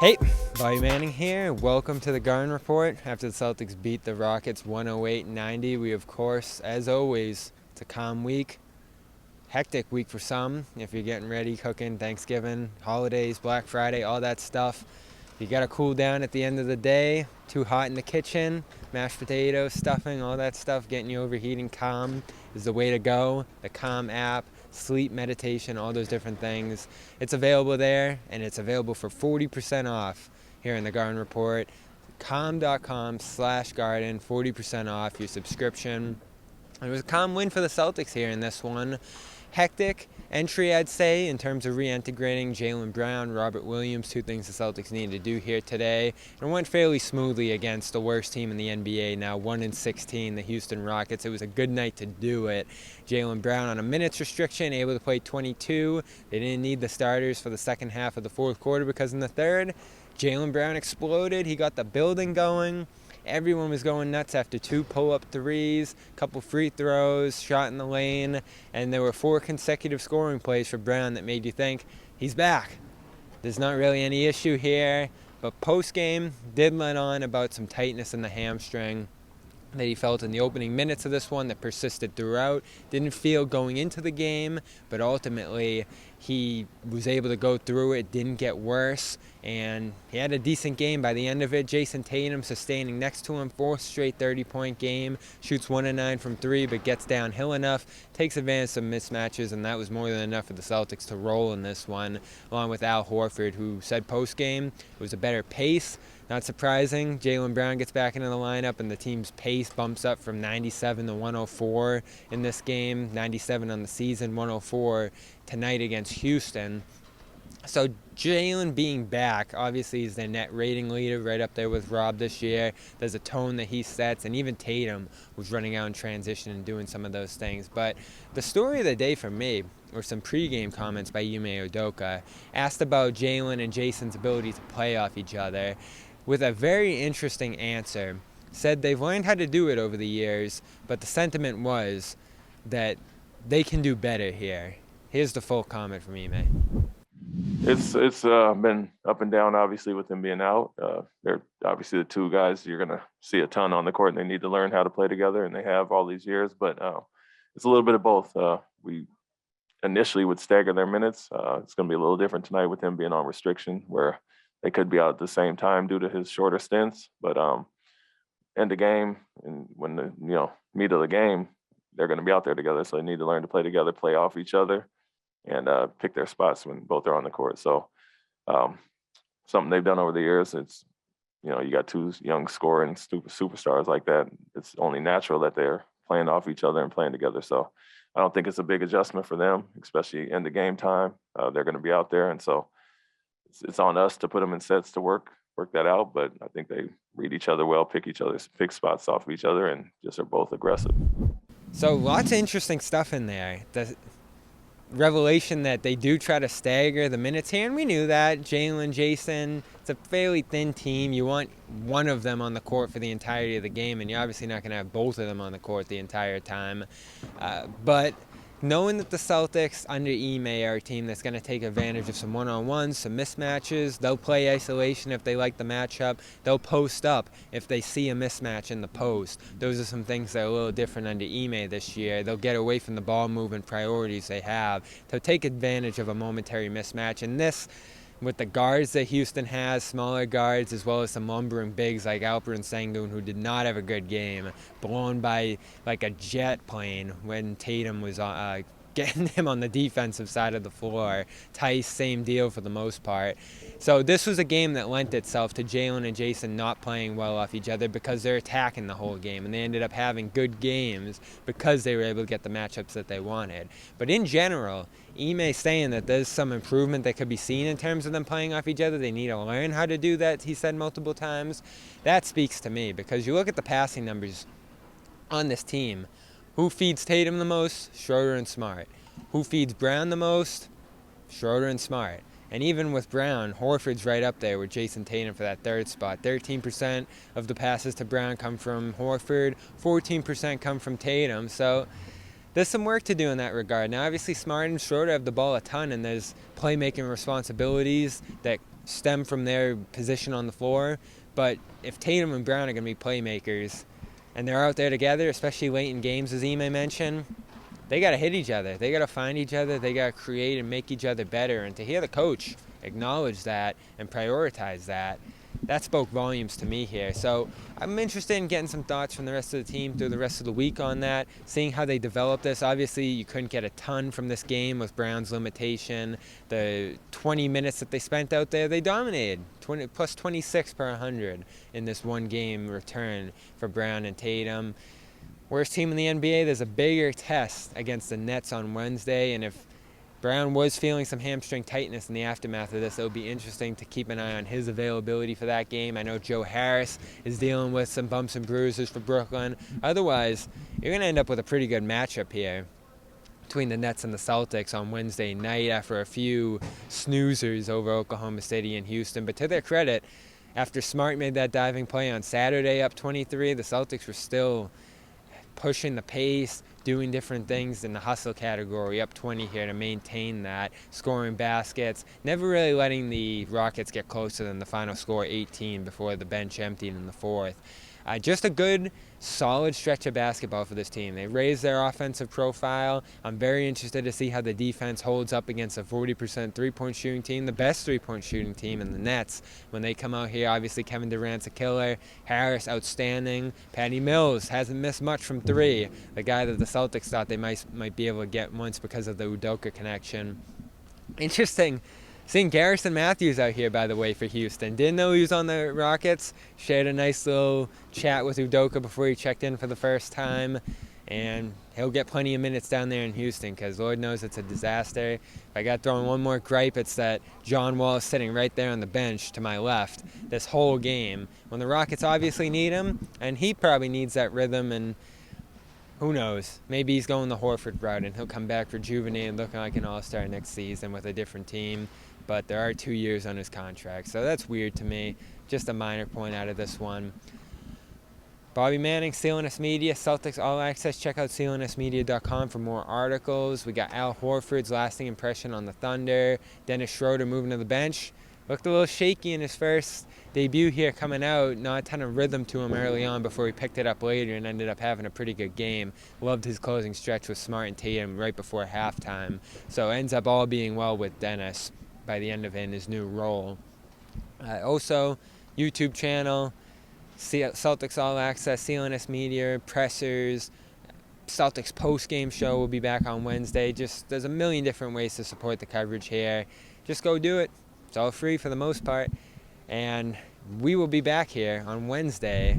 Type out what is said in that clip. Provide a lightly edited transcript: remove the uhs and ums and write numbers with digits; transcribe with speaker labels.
Speaker 1: Hey, Bobby Manning here. Welcome to the Garden Report. After the Celtics beat the Rockets 108-90, we of course, as always, it's a calm week. Hectic week for some. If you're getting ready, cooking, Thanksgiving, holidays, Black Friday, all that stuff. You gotta cool down at the end of the day. Too hot in the kitchen. Mashed potatoes, stuffing, all that stuff, getting you overheating. Calm is the way to go. The Calm app, sleep, meditation, all those different things. It's available there, and it's available for 40% off here in the Garden Report. Calm.com/garden, 40% off your subscription. It was a calm win for the Celtics here in this one. Hectic entry, I'd say, in terms of reintegrating Jaylen Brown, Robert Williams, two things the Celtics needed to do here today. And it went fairly smoothly against the worst team in the NBA now, 1-16, the Houston Rockets. It was a good night to do it. Jaylen Brown on a minutes restriction, able to play 22. They didn't need the starters for the second half of the fourth quarter because in the third, Jaylen Brown exploded. He got the building going. Everyone was going nuts after two pull-up threes, couple free throws, shot in the lane, and there were 4 consecutive scoring plays for Brown that made you think, he's back. There's not really any issue here, but post-game did let on about some tightness in the hamstring that he felt in the opening minutes of this one that persisted throughout. Didn't feel going into the game, but ultimately he was able to go through it, didn't get worse, and he had a decent game by the end of it. Jayson Tatum sustaining next to him, 4th straight 30-point game, shoots 1 of 9 from 3, but gets downhill enough, takes advantage of some mismatches, and that was more than enough for the Celtics to roll in this one, along with Al Horford, who said post-game it was a better pace. Not surprising, Jaylen Brown gets back into the lineup and the team's pace bumps up from 97 to 104 in this game, 97 on the season, 104 tonight against Houston. So Jaylen being back, obviously he's their net rating leader, right up there with Rob this year. There's a tone that he sets, and even Tatum was running out in transition and doing some of those things. But the story of the day for me were some pregame comments by Ime Udoka, asked about Jaylen and Jayson's ability to play off each other, with a very interesting answer. Said they've learned how to do it over the years, but the sentiment was that they can do better here. Here's the full comment from Ime.
Speaker 2: It's been up and down, obviously, with them being out. They're obviously the two guys you're going to see a ton on the court, and they need to learn how to play together, and they have all these years. But it's a little bit of both. We initially would stagger their minutes. It's going to be a little different tonight with him being on restriction, where they could be out at the same time due to his shorter stints. But end the game, and when the meat of the game, they're going to be out there together. So they need to learn to play together, play off each other, and pick their spots when both are on the court. So something they've done over the years. It's you got two young scoring superstars like that. It's only natural that they're playing off each other and playing together. So I don't think it's a big adjustment for them, especially in the game time. They're going to be out there, and so it's on us to put them in sets to work that out. But I think they read each other well, pick spots off of each other, and just are both aggressive.
Speaker 1: So lots of interesting stuff in there. The revelation that they do try to stagger the minutes here, and we knew that. Jaylen, Jayson, it's a fairly thin team. You want one of them on the court for the entirety of the game, and you're obviously not going to have both of them on the court the entire time. But knowing that the Celtics under Ime are a team that's going to take advantage of some one-on-ones, some mismatches, they'll play isolation if they like the matchup. They'll post up if they see a mismatch in the post. Those are some things that are a little different under Ime this year. They'll get away from the ball movement priorities they have. They'll take advantage of a momentary mismatch. And this, with the guards that Houston has, smaller guards, as well as some lumbering bigs like Alperen Sengun, who did not have a good game, blown by like a jet plane when Tatum was getting him on the defensive side of the floor. Tice, same deal for the most part. So this was a game that lent itself to Jaylen and Jayson not playing well off each other because they're attacking the whole game, and they ended up having good games because they were able to get the matchups that they wanted. But in general, Ime saying that there's some improvement that could be seen in terms of them playing off each other. They need to learn how to do that, he said multiple times. That speaks to me because you look at the passing numbers on this team. Who feeds Tatum the most? Schroeder and Smart. Who feeds Brown the most? Schroeder and Smart. And even with Brown, Horford's right up there with Jayson Tatum for that third spot. 13% of the passes to Brown come from Horford, 14% come from Tatum. So there's some work to do in that regard. Now, obviously, Smart and Schroeder have the ball a ton, and there's playmaking responsibilities that stem from their position on the floor. But if Tatum and Brown are going to be playmakers and they're out there together, especially late in games, as Ime mentioned, they got to hit each other. They got to find each other. They got to create and make each other better. And to hear the coach acknowledge that and prioritize that, that spoke volumes to me here. So I'm interested in getting some thoughts from the rest of the team through the rest of the week on that, seeing how they develop this. Obviously, you couldn't get a ton from this game with Brown's limitation. The 20 minutes that they spent out there, they dominated, plus 26 per 100 in this one game return for Brown and Tatum. Worst team in the NBA, there's a bigger test against the Nets on Wednesday, and if Brown was feeling some hamstring tightness in the aftermath of this, it'll be interesting to keep an eye on his availability for that game. I know Joe Harris is dealing with some bumps and bruises for Brooklyn. Otherwise, you're going to end up with a pretty good matchup here between the Nets and the Celtics on Wednesday night after a few snoozers over Oklahoma City and Houston. But to their credit, after Smart made that diving play on Saturday up 23, the Celtics were still pushing the pace, doing different things in the hustle category, up 20 here to maintain that, scoring baskets, never really letting the Rockets get closer than the final score, 18, before the bench emptied in the fourth. Just a good, solid stretch of basketball for this team. They raised their offensive profile. I'm very interested to see how the defense holds up against a 40% three-point shooting team, the best three-point shooting team in the Nets. When they come out here, obviously Kevin Durant's a killer. Harris, outstanding. Patty Mills hasn't missed much from three, the guy that the Celtics thought they might be able to get once because of the Udoka connection. Interesting seeing Garrison Matthews out here, by the way, for Houston. Didn't know he was on the Rockets. Shared a nice little chat with Udoka before he checked in for the first time. And he'll get plenty of minutes down there in Houston because Lord knows it's a disaster. If I got thrown one more gripe, it's that John Wall is sitting right there on the bench to my left this whole game when the Rockets obviously need him, and he probably needs that rhythm. And who knows? Maybe he's going the Horford route and he'll come back rejuvenated, looking like an all-star next season with a different team. But there are 2 years on his contract, so that's weird to me. Just a minor point out of this one. Bobby Manning, CLNS Media, Celtics All Access. Check out clnsmedia.com for more articles. We got Al Horford's lasting impression on the Thunder. Dennis Schroeder moving to the bench. Looked a little shaky in his first debut here coming out. Not a ton of rhythm to him early on before he picked it up later and ended up having a pretty good game. Loved his closing stretch with Smart and Tatum right before halftime. So ends up all being well with Dennis by the end of it in his new role. Also, YouTube channel, Celtics All Access, CLNS Media, Pressers, Celtics post-game show will be back on Wednesday. Just there's a million different ways to support the coverage here. Just go do it. It's all free for the most part. And we will be back here on Wednesday